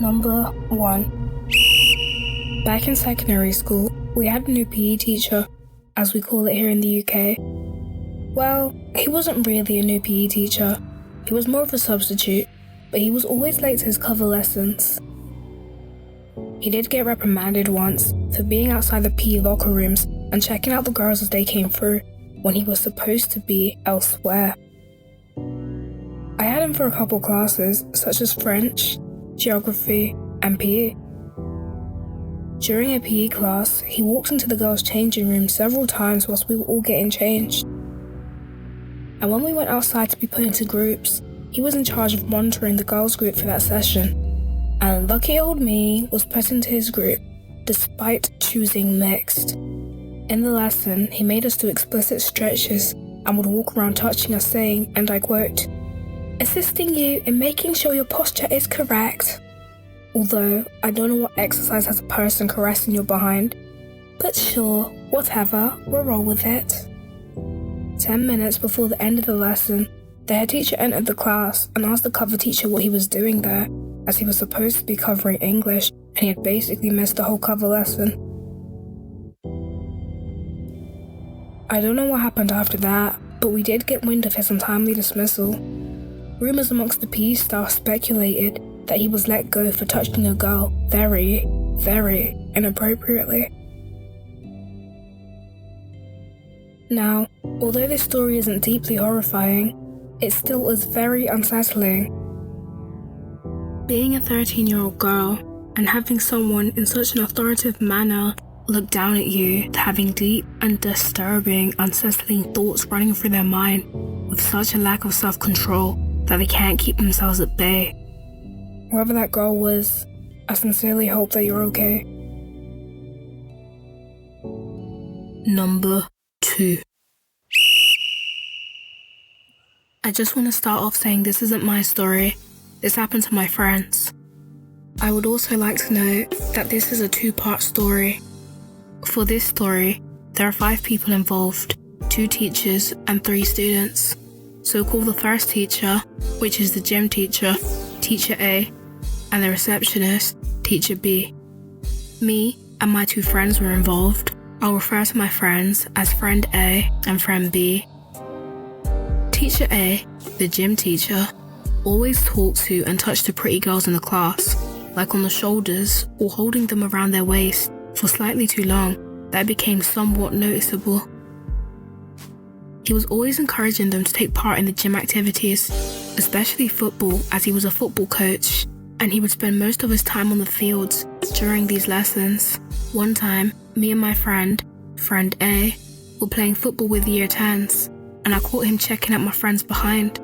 Number 1. Back in secondary school, we had a new PE teacher, as we call it here in the UK. Well, he wasn't really a new PE teacher. He was more of a substitute, but he was always late to his cover lessons. He did get reprimanded once for being outside the PE locker rooms and checking out the girls as they came through when he was supposed to be elsewhere. I had him for a couple classes, such as French, Geography, and PE. During a PE class, he walked into the girls' changing room several times whilst we were all getting changed. And when we went outside to be put into groups, he was in charge of monitoring the girls' group for that session. And lucky old me was put into his group, despite choosing mixed. In the lesson, he made us do explicit stretches and would walk around touching us saying, and I quote, "assisting you in making sure your posture is correct." Although, I don't know what exercise has a person caressing your behind. But sure, whatever, we'll roll with it. 10 minutes before the end of the lesson, the head teacher entered the class and asked the cover teacher what he was doing there, as he was supposed to be covering English and he had basically missed the whole cover lesson. I don't know what happened after that, but we did get wind of his untimely dismissal. Rumours amongst the PE staff speculated that he was let go for touching a girl very, very inappropriately. Now, although this story isn't deeply horrifying, it still is very unsettling. Being a 13-year-old girl and having someone in such an authoritative manner look down at you, having deep and disturbing, unsettling thoughts running through their mind with such a lack of self-control that they can't keep themselves at bay. Whoever that girl was, I sincerely hope that you're okay. Number 2. I just want to start off saying this isn't my story. This happened to my friends. I would also like to note that this is a 2-part story. For this story, there are 5 people involved, 2 teachers and 3 students. So call the first teacher, which is the gym teacher, Teacher A, and the receptionist, Teacher B. Me and my 2 friends were involved. I'll refer to my friends as Friend A and Friend B. Teacher A, the gym teacher, always talked to and touched the pretty girls in the class, like on the shoulders or holding them around their waist for slightly too long that it became somewhat noticeable. He was always encouraging them to take part in the gym activities, especially football, as he was a football coach, and he would spend most of his time on the fields during these lessons. One time, me and my friend A, were playing football with Year 10s, and I caught him checking out my friends behind.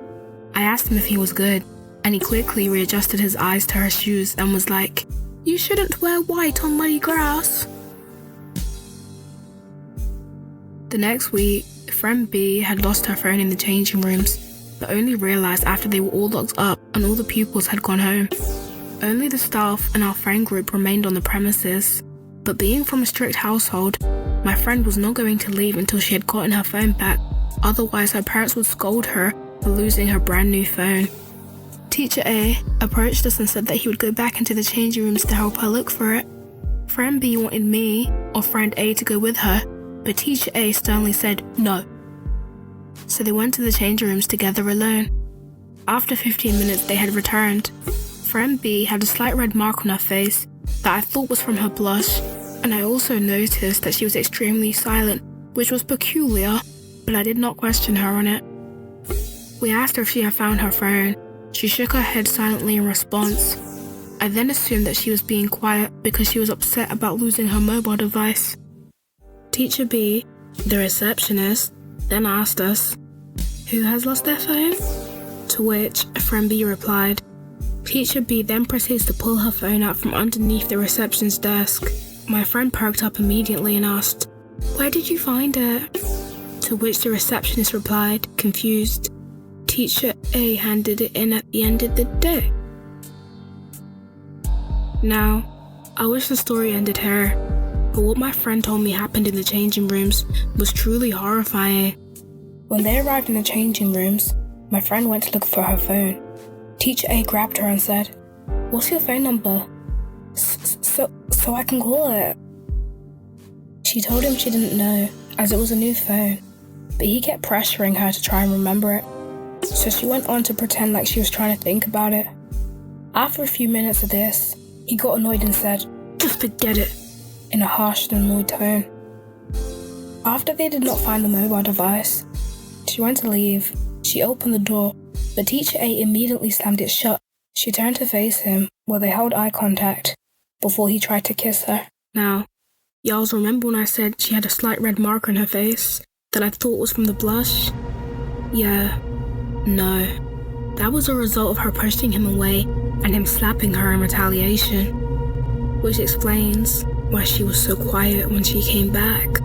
I asked him if he was good, and he quickly readjusted his eyes to her shoes and was like, "You shouldn't wear white on muddy grass." The next week, Friend B had lost her phone in the changing rooms, but only realised after they were all locked up and all the pupils had gone home. Only the staff and our friend group remained on the premises, but being from a strict household, my friend was not going to leave until she had gotten her phone back, otherwise her parents would scold her for losing her brand new phone. Teacher A approached us and said that he would go back into the changing rooms to help her look for it. Friend B wanted me or Friend A to go with her, but Teacher A sternly said no. So they went to the changing rooms together alone. After 15 minutes they had returned. Friend B had a slight red mark on her face that I thought was from her blush, and I also noticed that she was extremely silent, which was peculiar, but I did not question her on it. We asked her if she had found her phone. She shook her head silently in response. I then assumed that she was being quiet because she was upset about losing her mobile device. Teacher B, the receptionist, then asked us, "Who has lost their phone?" To which Friend B replied. Teacher B then proceeds to pull her phone out from underneath the reception's desk. My friend perked up immediately and asked, "Where did you find it?" To which the receptionist replied, confused, "Teacher A handed it in at the end of the day." Now, I wish the story ended here, but what my friend told me happened in the changing rooms was truly horrifying. When they arrived in the changing rooms, my friend went to look for her phone. Teacher A grabbed her and said, What's your phone number? So I can call it. She told him she didn't know, as it was a new phone, but he kept pressuring her to try and remember it. So she went on to pretend like she was trying to think about it. After a few minutes of this, he got annoyed and said, "Just forget it," in a harsh and annoyed tone. After they did not find the mobile device, she went to leave. She opened the door, but Teacher A immediately slammed it shut. She turned to face him, where they held eye contact, before he tried to kiss her. Now, y'alls remember when I said she had a slight red mark on her face that I thought was from the blush? Yeah, no. That was a result of her pushing him away and him slapping her in retaliation, which explains why she was so quiet when she came back.